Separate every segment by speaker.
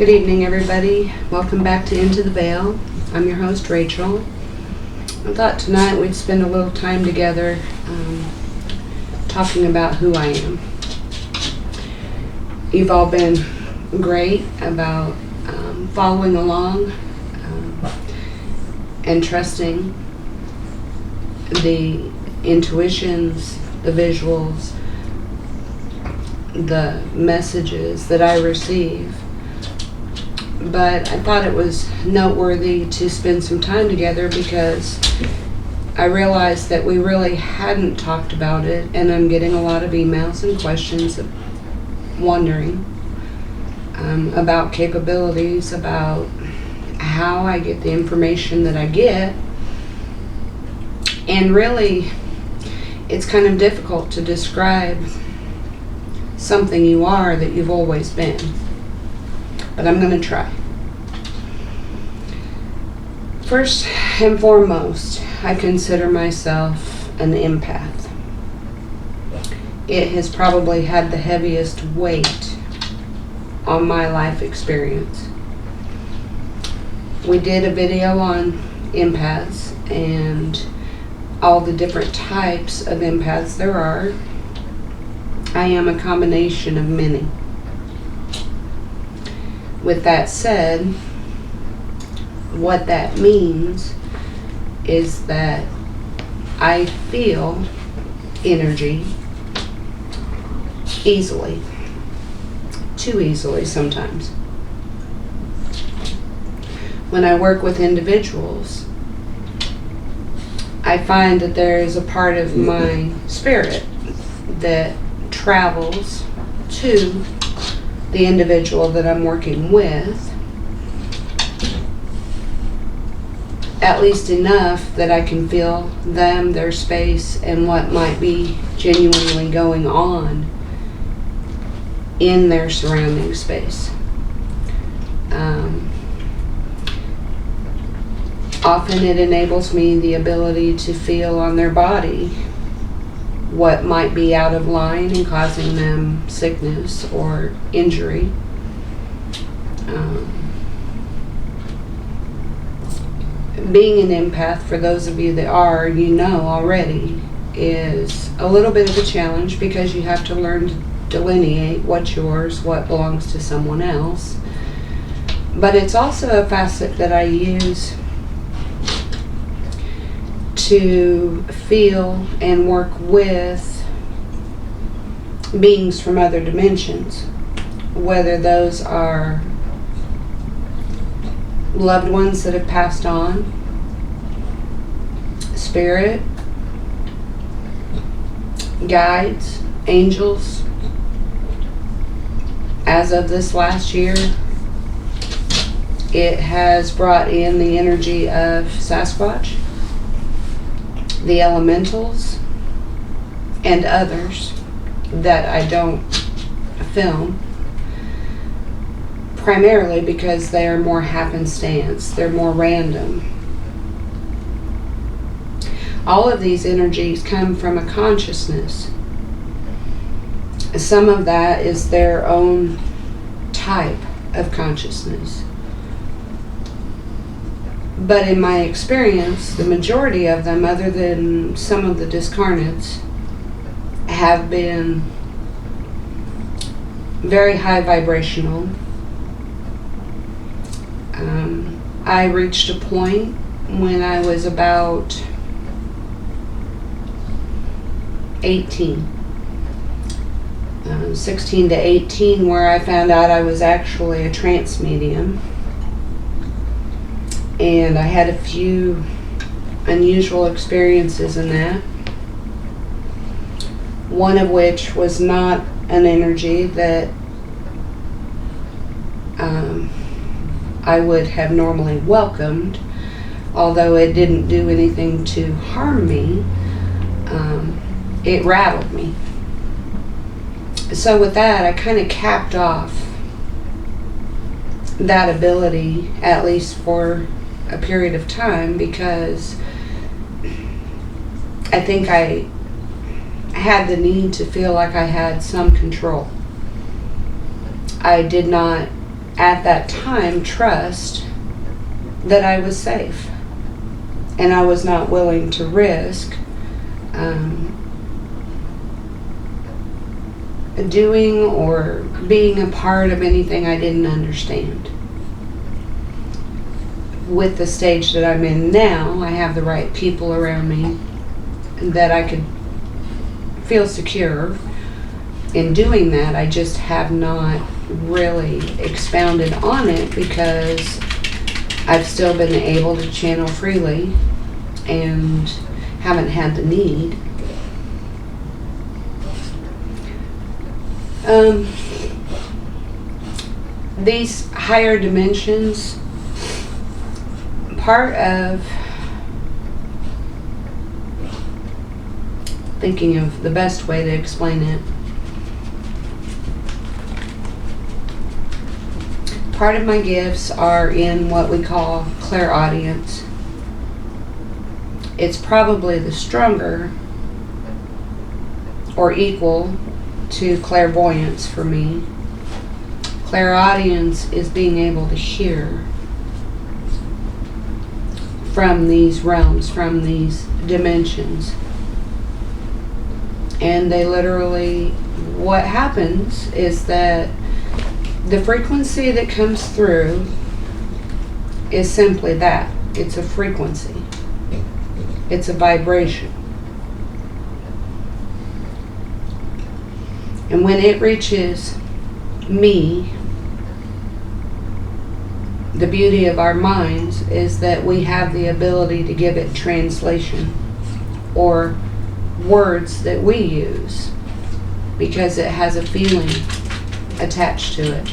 Speaker 1: Good evening, everybody. Welcome back to Into the Veil. I'm your host, Rachel. I thought tonight we'd spend a little time together talking about who I am. You've all been great about following along and trusting the intuitions, the visuals, the messages that I receive. But I thought it was noteworthy to spend some time together because I realized that we really hadn't talked about it, and I'm getting a lot of emails and questions wondering about capabilities, about how I get the information that I get. And really, it's kind of difficult to describe something you are that you've always been. But I'm going to try. First and foremost, I consider myself an empath. It has probably had the heaviest weight on my life experience. We did a video on empaths and all the different types of empaths there are. I am a combination of many. With that said, what that means is that I feel energy easily, too easily sometimes. When I work with individuals, I find that there is a part of my spirit that travels to the individual that I'm working with, at least enough that I can feel them, their space, and what might be genuinely going on in their surrounding space. Often it enables me the ability to feel on their body what might be out of line and causing them sickness or injury. Being an empath, for those of you that are, you know already, is a little bit of a challenge because you have to learn to delineate what's yours, what belongs to someone else. But it's also a facet that I use to feel and work with beings from other dimensions, whether those are loved ones that have passed on, spirit, guides, angels. As of this last year, it has brought in the energy of Sasquatch, the elementals, and others that I don't film, primarily because they are more happenstance, they're more random. All of these energies come from a consciousness. Some of that is their own type of consciousness. But in my experience, the majority of them, other than some of the discarnates, have been very high vibrational. I reached a point when I was about 18, 16 to 18, where I found out I was actually a trance medium. And I had a few unusual experiences in that. One of which was not an energy that I would have normally welcomed, although it didn't do anything to harm me. It rattled me. So with that, I kind of capped off that ability, at least for a period of time, because I think I had the need to feel like I had some control. I did not at that time, trust that I was safe. And I was not willing to risk doing or being a part of anything I didn't understand. With the stage that I'm in now, I have the right people around me that I could feel secure in doing that. I just have not really expounded on it because I've still been able to channel freely and haven't had the need. These higher dimensions, part of thinking of the best way to explain it, part of my gifts are in what we call clairaudience. It's probably the stronger or equal to clairvoyance for me. Clairaudience is being able to hear from these realms, from these dimensions. And they literally, what happens is that the frequency that comes through is simply that. It's a frequency. It's a vibration. And when it reaches me, the beauty of our minds is that we have the ability to give it translation or words that we use because it has a feeling attached to it.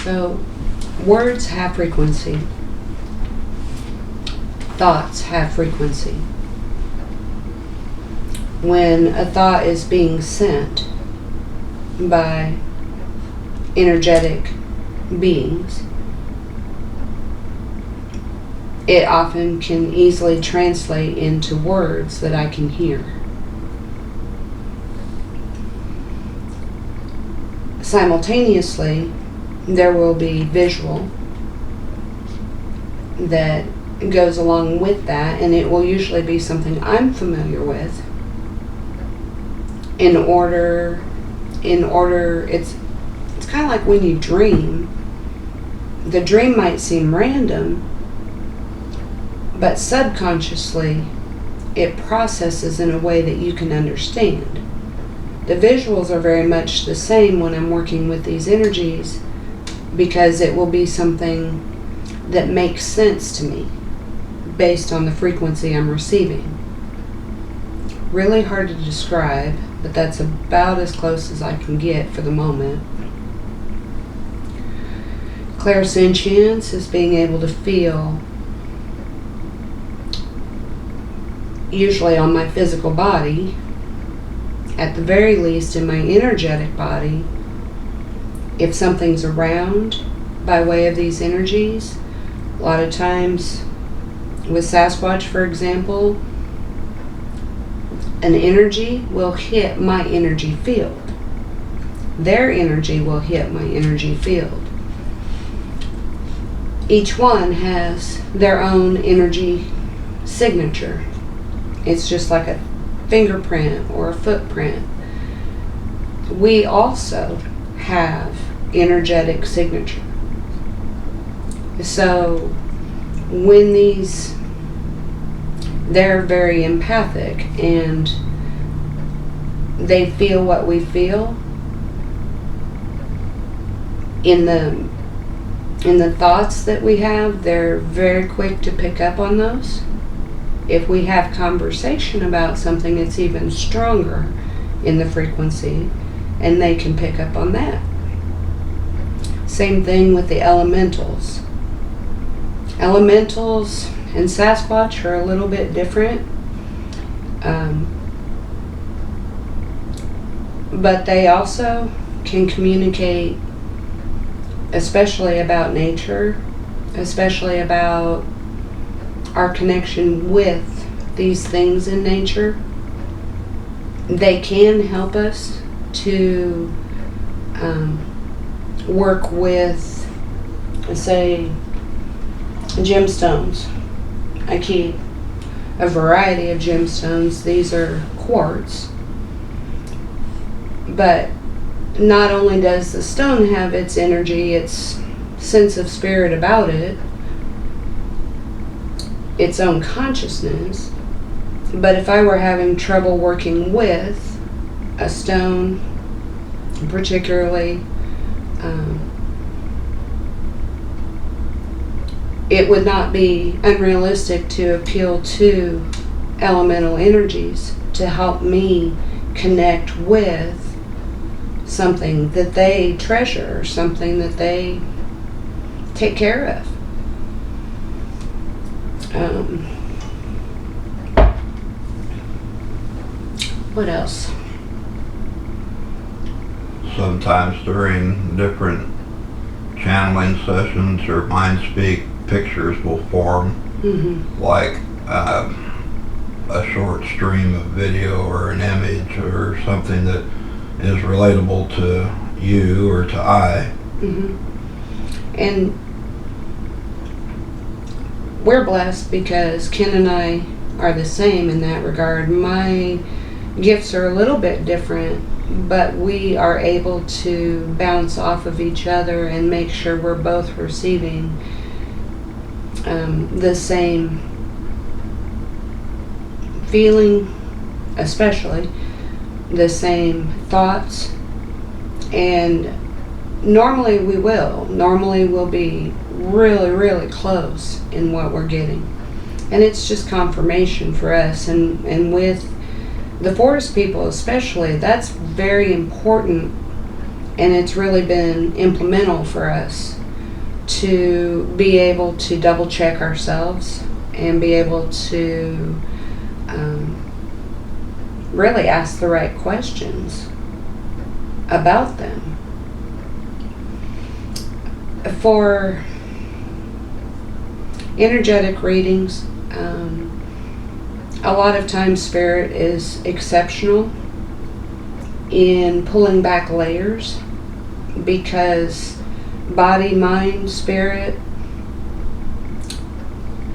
Speaker 1: So words have frequency. Thoughts have frequency. When a thought is being sent by energetic beings, it often can easily translate into words that I can hear. Simultaneously, there will be visual that goes along with that, and it will usually be something I'm familiar with. In order, it's kind of like when you dream. The dream might seem random, but subconsciously it processes in a way that you can understand. The visuals are very much the same when I'm working with these energies because it will be something that makes sense to me based on the frequency I'm receiving. Really hard to describe, but that's about as close as I can get for the moment. Clairsentience is being able to feel, usually on my physical body, at the very least in my energetic body, if something's around by way of these energies. A lot of times with Sasquatch, for example, an energy will hit my energy field. Their energy will hit my energy field. Each one has their own energy signature. It's just like a fingerprint or a footprint. We also have energetic signature. So when they're very empathic and they feel what we feel in the thoughts that we have, they're very quick to pick up on those. If we have conversation about something, it's even stronger in the frequency, and they can pick up on that. Same thing with the elementals. Elementals and Sasquatch are a little bit different, but they also can communicate, especially about nature, especially about our connection with these things in nature. They can help us to work with, say, gemstones. I keep a variety of gemstones. These are quartz. But not only does the stone have its energy, its sense of spirit about it, its own consciousness, but if I were having trouble working with a stone, particularly, it would not be unrealistic to appeal to elemental energies to help me connect with something that they treasure, something that they take care of. What else?
Speaker 2: Sometimes during different channeling sessions or Mindspeak, pictures will form, like a short stream of video or an image or something that is relatable to you or to I.
Speaker 1: And we're blessed because Ken and I are the same in that regard. My gifts are a little bit different, but we are able to bounce off of each other and make sure we're both receiving the same feeling, especially the same thoughts. And normally we'll be really, really close in what we're getting. And it's just confirmation for us. And with the forest people especially, that's very important, and it's really been implemental for us to be able to double check ourselves and be able to really ask the right questions about them. For energetic readings, a lot of times Spirit is exceptional in pulling back layers, because body, mind, spirit,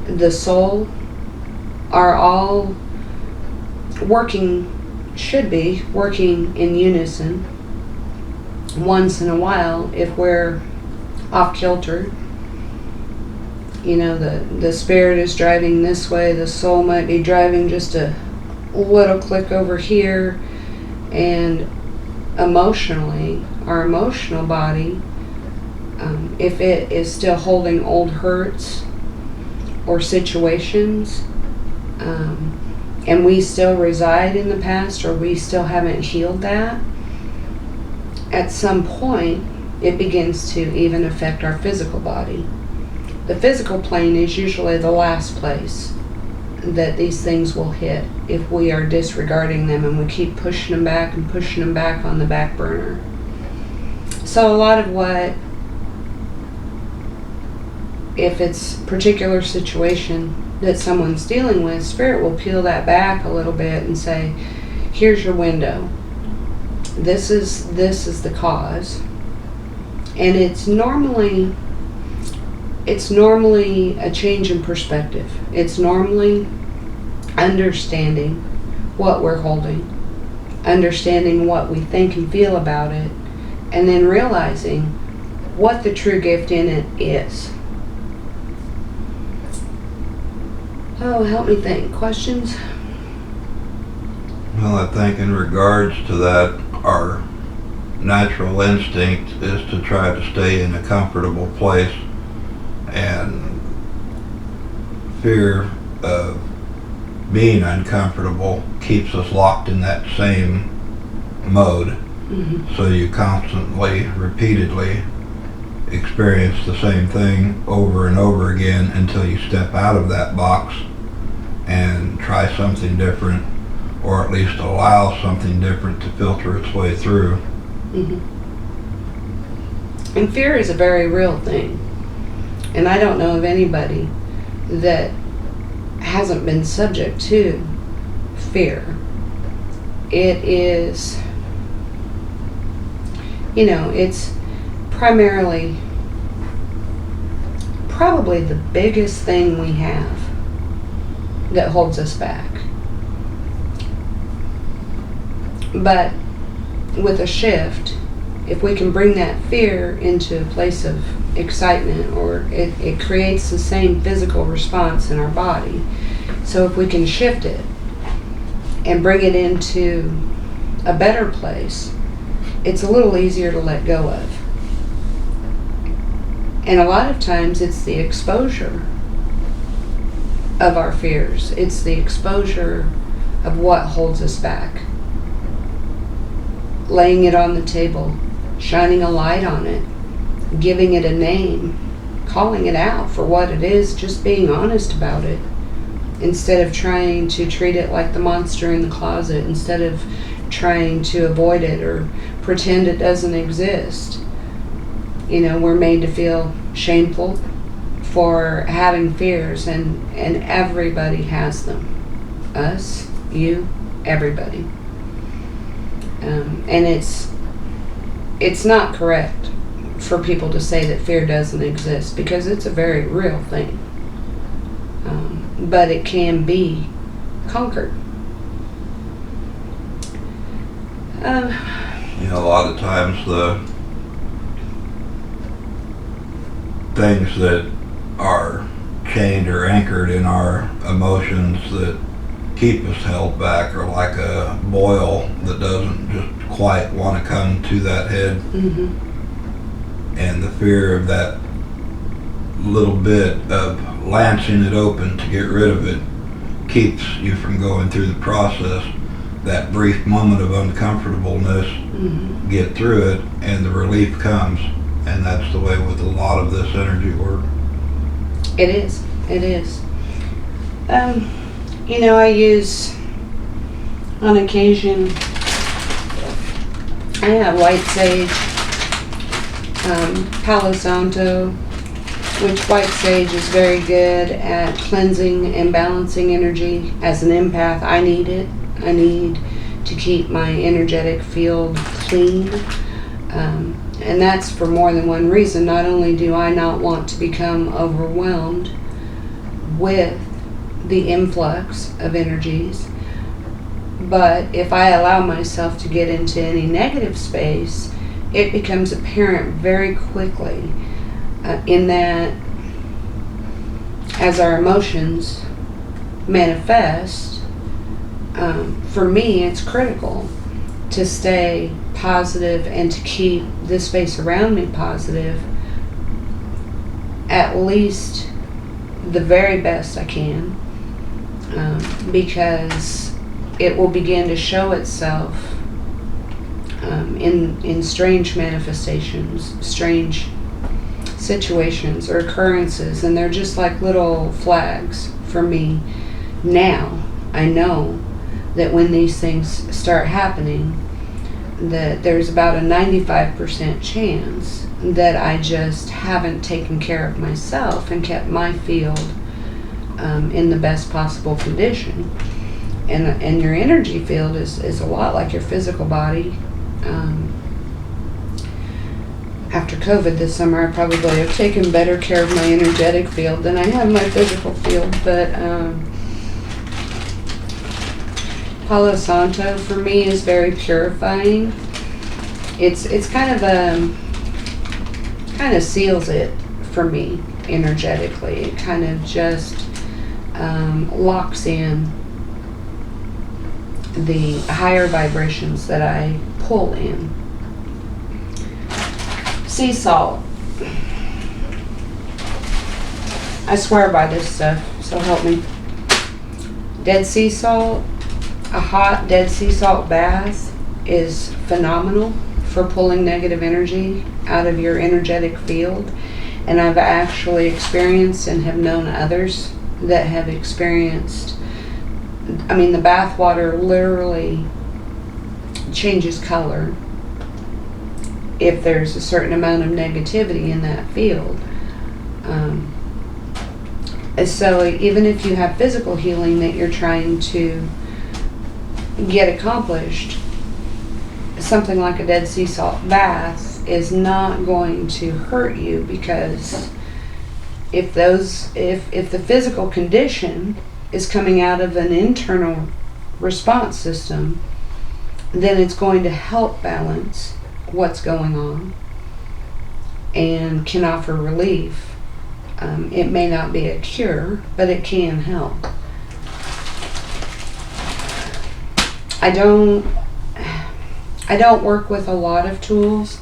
Speaker 1: the soul are all should be working in unison. Once in a while, if we're off kilter, the spirit is driving this way, the soul might be driving just a little click over here, and emotionally, our emotional body, if it is still holding old hurts or situations, and we still reside in the past, or we still haven't healed that, at some point it begins to even affect our physical body. The physical plane is usually the last place that these things will hit if we are disregarding them and we keep pushing them back and pushing them back on the back burner. So a lot of what, if it's a particular situation that someone's dealing with, Spirit will peel that back a little bit and say, here's your window. This is the cause. And it's normally a change in perspective. It's normally understanding what we're holding, understanding what we think and feel about it, and then realizing what the true gift in it is. Oh, help me think. Questions?
Speaker 2: Well, I think in regards to that, our natural instinct is to try to stay in a comfortable place, and fear of being uncomfortable keeps us locked in that same mode. So you constantly, repeatedly experience the same thing over and over again until you step out of that box and try something different, or at least allow something different to filter its way through.
Speaker 1: And fear is a very real thing. And I don't know of anybody that hasn't been subject to fear. It is, it's primarily probably the biggest thing we have that holds us back. But with a shift, if we can bring that fear into a place of excitement, or it creates the same physical response in our body. So if we can shift it and bring it into a better place, it's a little easier to let go of. And a lot of times it's the exposure of our fears. It's the exposure of what holds us back. Laying it on the table, shining a light on it, giving it a name, calling it out for what it is, just being honest about it, instead of trying to treat it like the monster in the closet, instead of trying to avoid it or pretend it doesn't exist. We're made to feel shameful for having fears, and everybody has them. Us, you, everybody. And it's not correct for people to say that fear doesn't exist, because it's a very real thing. But it can be conquered.
Speaker 2: A lot of times the things that are chained or anchored in our emotions that keep us held back are like a boil that doesn't just quite want to come to that head.
Speaker 1: Mm-hmm.
Speaker 2: And the fear of that little bit of lancing it open to get rid of it keeps you from going through the process. That brief moment of uncomfortableness,
Speaker 1: Mm-hmm.
Speaker 2: get through it, and the relief comes. And that's the way with a lot of this energy work.
Speaker 1: It is. I use, on occasion, I have white sage, Palo Santo, which white sage is very good at cleansing and balancing energy. As an empath, I need it. I need to keep my energetic field clean. And that's for more than one reason. Not only do I not want to become overwhelmed with the influx of energies, but if I allow myself to get into any negative space, it becomes apparent very quickly in that as our emotions manifest, for me it's critical to stay positive and to keep the space around me positive, at least the very best I can, because it will begin to show itself in strange manifestations, strange situations or occurrences, and they're just like little flags for me. Now I know that when these things start happening, that there's about a 95% chance that I just haven't taken care of myself and kept my field in the best possible condition. And your energy field is a lot like your physical body. After COVID this summer, I probably have taken better care of my energetic field than I have my physical field, but Palo Santo for me is very purifying. It's kind of seals it for me energetically. It kind of just locks in the higher vibrations that I pull in. Sea salt. I swear by this stuff, so help me. Dead sea salt, a hot dead sea salt bath is phenomenal for pulling negative energy out of your energetic field. And I've actually experienced and have known others that have experienced, the bath water literally changes color if there's a certain amount of negativity in that field. So even if you have physical healing that you're trying to get accomplished, something like a Dead Sea salt bath is not going to hurt you, because if the physical condition is coming out of an internal response system, then it's going to help balance what's going on and can offer relief. It may not be a cure, but it can help. I don't work with a lot of tools.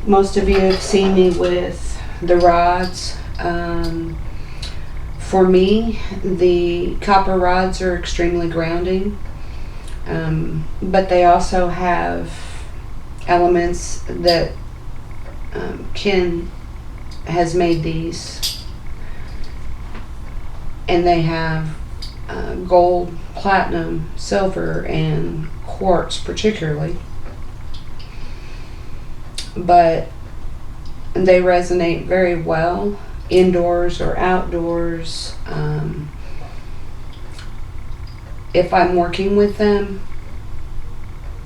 Speaker 1: Most of you have seen me with the rods. For me, the copper rods are extremely grounding, but they also have elements that Ken has made these, and they have gold, platinum, silver, and quartz particularly, but they resonate very well indoors or outdoors. If I'm working with them,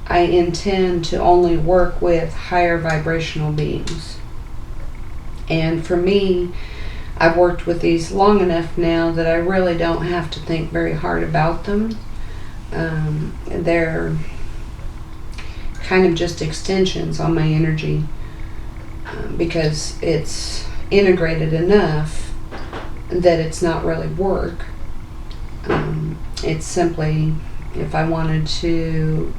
Speaker 1: I intend to only work with higher vibrational beings. And for me, I've worked with these long enough now that I really don't have to think very hard about them. They're kind of just extensions on my energy, because it's integrated enough that it's not really work. It's simply, if I wanted to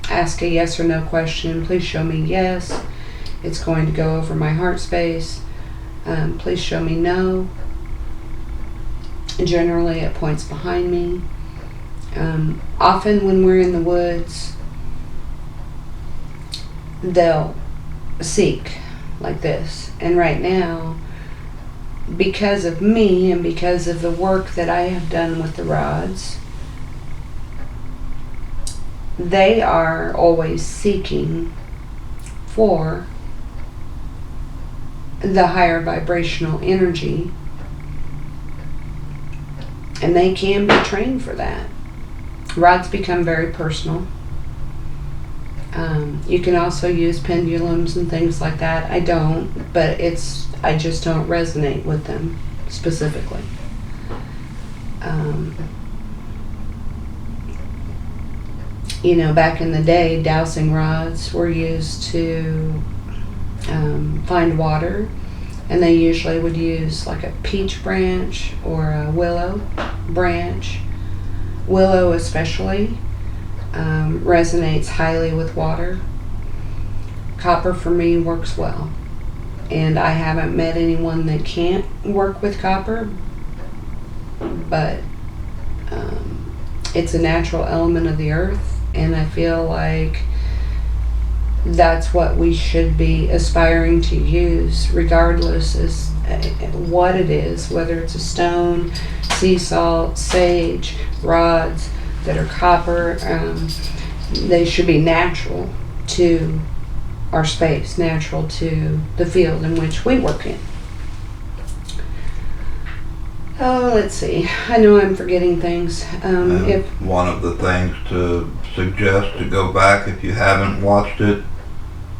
Speaker 1: ask a yes or no question, please show me yes. It's going to go over my heart space. Please show me no. Generally it points behind me. Often when we're in the woods, they'll seek like this. And right now, because of me and because of the work that I have done with the rods, they are always seeking for the higher vibrational energy, and they can be trained for that. Rods become very personal. You can also use pendulums and things like that. I don't, but I just don't resonate with them specifically. Back in the day, dowsing rods were used to find water, and they usually would use like a peach branch or a willow branch. Willow especially resonates highly with water. Copper for me works well, and I haven't met anyone that can't work with copper, but it's a natural element of the earth, and I feel like that's what we should be aspiring to use, regardless as what it is, whether it's a stone, sea salt, sage, rods that are copper. They should be natural to our space, natural to the field in which we work in. Oh, let's see. I know I'm forgetting things.
Speaker 2: One of the things to suggest to go back, if you haven't watched it,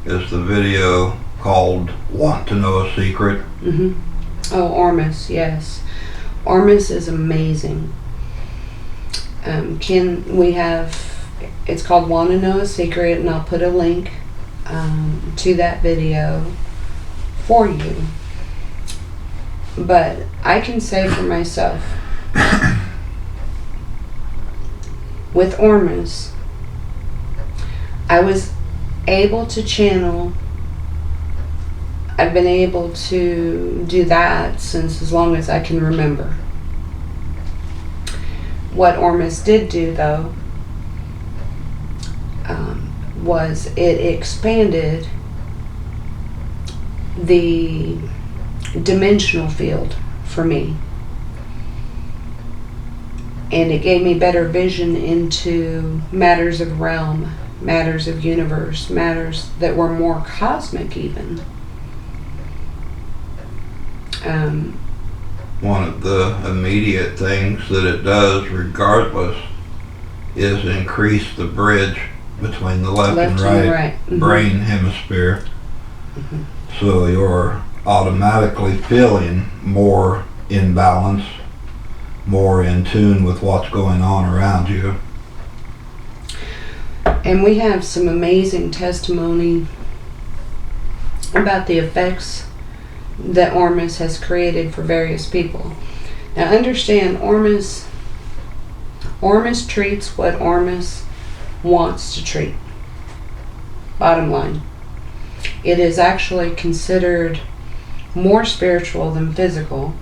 Speaker 2: is the video called Want to Know a Secret?
Speaker 1: Mm-hmm. Oh, Ormus, yes. Ormus is amazing. It's called Want to Know a Secret, and I'll put a link to that video for you. But I can say for myself, with Ormus, I was able to channel. I've been able to do that since as long as I can remember. What Ormus did do, though, was it expanded the dimensional field for me, and it gave me better vision into matters of realm, matters of universe, matters that were more cosmic even.
Speaker 2: One of the immediate things that it does, regardless, is increase the bridge between the left
Speaker 1: Left
Speaker 2: and
Speaker 1: and
Speaker 2: right,
Speaker 1: right. Mhm.
Speaker 2: brain hemisphere.
Speaker 1: Mhm.
Speaker 2: So you're automatically feeling more in balance, more in tune with what's going on around you.
Speaker 1: And we have some amazing testimony about the effects that Ormus has created for various people. Now understand, Ormus treats what Ormus wants to treat. Bottom line. It is actually considered more spiritual than physical.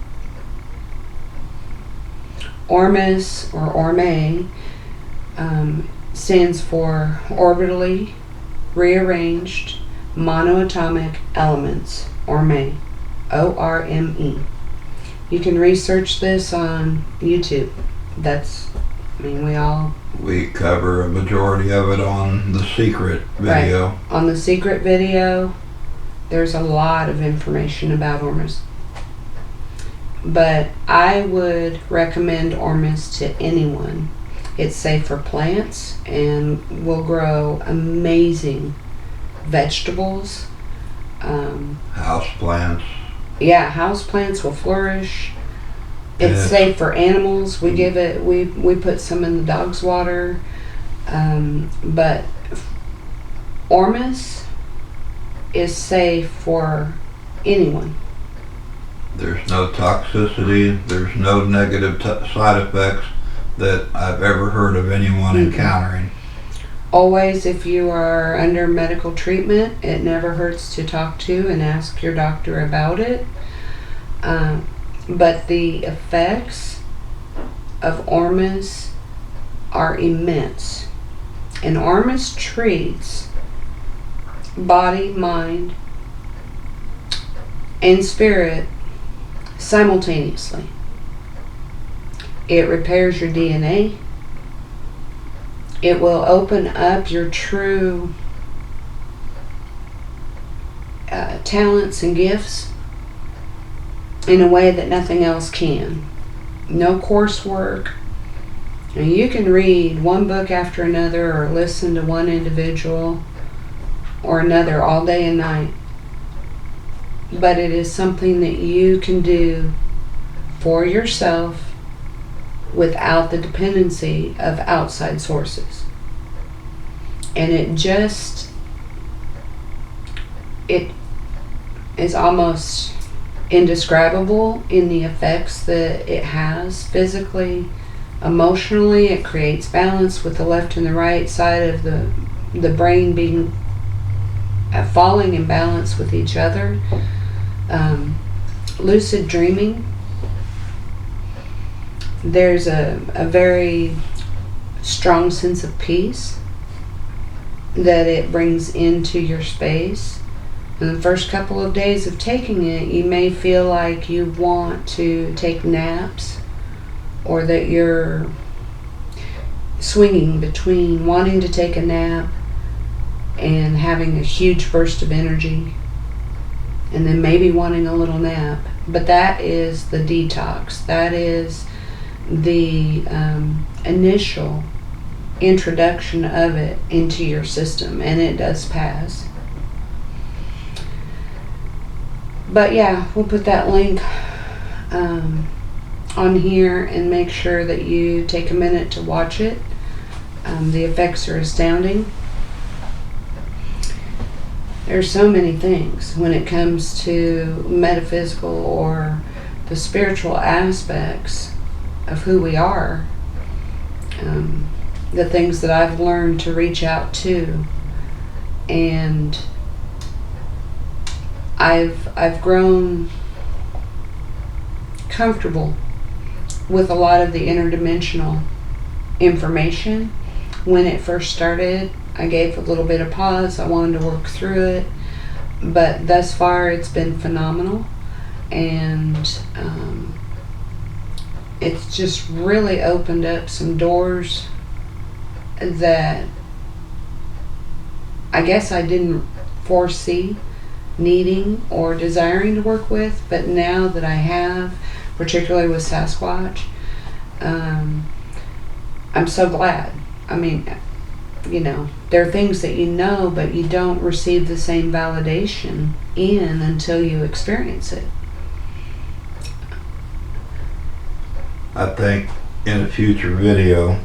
Speaker 1: Ormus, or Orme, stands for orbitally rearranged monoatomic elements, Orme, O-R-M-E. You can research this on YouTube.
Speaker 2: We cover a majority of it on the secret video.
Speaker 1: Right. On the secret video, there's a lot of information about Ormus. But I would recommend Ormus to anyone. It's safe for plants and will grow amazing vegetables.
Speaker 2: House plants.
Speaker 1: Yeah, house plants will flourish. It's
Speaker 2: Yes.
Speaker 1: safe for animals. We put some in the dog's water. But Ormus is safe for anyone.
Speaker 2: There's no toxicity. There's no negative side effects that I've ever heard of anyone encountering.
Speaker 1: Always, if you are under medical treatment, it never hurts to talk to and ask your doctor about it. But the effects of Ormus are immense. And Ormus treats body, mind, and spirit simultaneously. It repairs your DNA. It will open up your true talents and gifts in a way that nothing else can. No coursework. Now, you can read one book after another or listen to one individual or another all day and night, but it is something that you can do for yourself without the dependency of outside sources. And it is almost indescribable in the effects that it has physically, emotionally. It creates balance with the left and the right side of the brain being falling in balance with each other. Lucid dreaming. There's a very strong sense of peace that it brings into your space. In the first couple of days of taking it, you may feel like you want to take naps, or that you're swinging between wanting to take a nap and having a huge burst of energy, and then maybe wanting a little nap. But that is the detox. That is the initial introduction of it into your system, and it does pass. But yeah, we'll put that link on here and make sure that you take a minute to watch it. The effects are astounding. There's so many things when it comes to metaphysical or the spiritual aspects of who we are. The things that I've learned to reach out to, and I've grown comfortable with a lot of the interdimensional information. When it first started, I gave a little bit of pause. I wanted to work through it, but thus far it's been phenomenal, and it's just really opened up some doors that I guess I didn't foresee needing or desiring to work with, but now that I have, particularly with Sasquatch, I'm so glad. I mean, there are things that you know, but you don't receive the same validation in until you experience it.
Speaker 2: I think in a future video,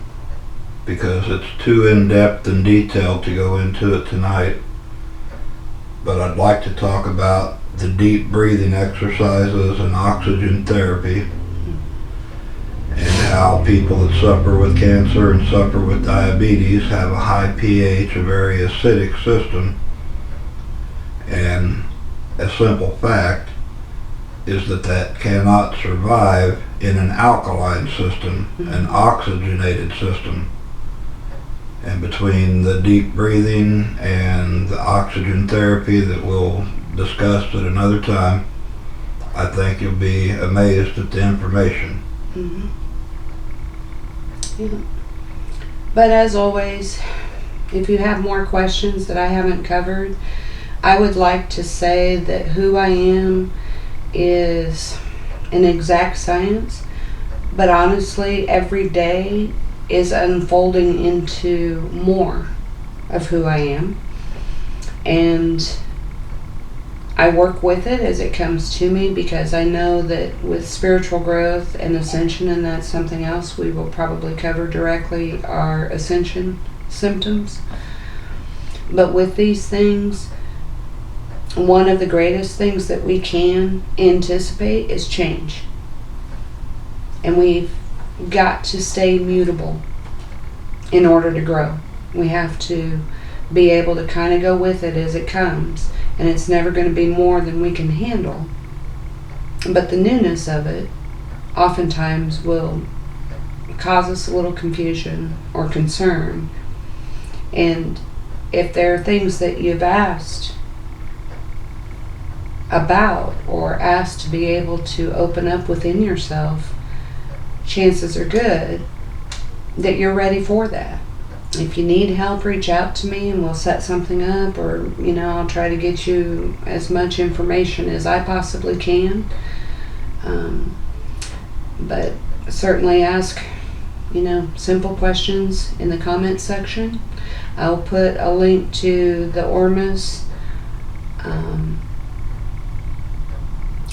Speaker 2: because it's too in-depth and detailed to go into it tonight, but I'd like to talk about the deep breathing exercises and oxygen therapy, and how people that suffer with cancer and suffer with diabetes have a high pH, a very acidic system. And a simple fact is that cannot survive in an alkaline system, an oxygenated system. And between the deep breathing and the oxygen therapy that we'll discuss at another time, I think you'll be amazed at the information.
Speaker 1: Mm-hmm. Yeah. But as always, if you have more questions that I haven't covered, I would like to say that who I am is an exact science, but honestly, every day is unfolding into more of who I am. And I work with it as it comes to me, because I know that with spiritual growth and ascension, and that's something else we will probably cover directly, our ascension symptoms. But with these things, one of the greatest things that we can anticipate is change. And we've got to stay mutable in order to grow. We have to be able to kind of go with it as it comes. And it's never going to be more than we can handle. But the newness of it oftentimes will cause us a little confusion or concern. And if there are things that you've asked about or asked to be able to open up within yourself, chances are good that you're ready for that. If you need help, reach out to me and we'll set something up, or I'll try to get you as much information as I possibly can. But certainly ask simple questions in the comment section. I'll put a link to the Ormus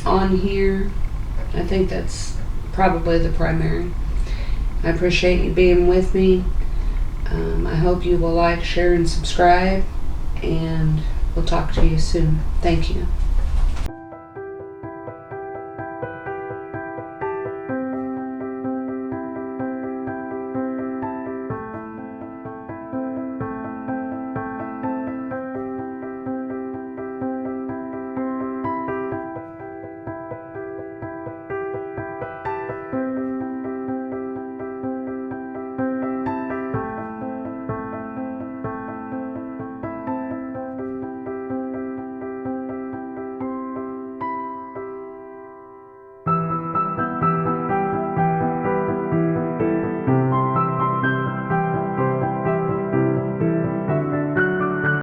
Speaker 1: on here. I think that's probably the primary. I appreciate you being with me. I hope you will like, share, and subscribe, and we'll talk to you soon. Thank you.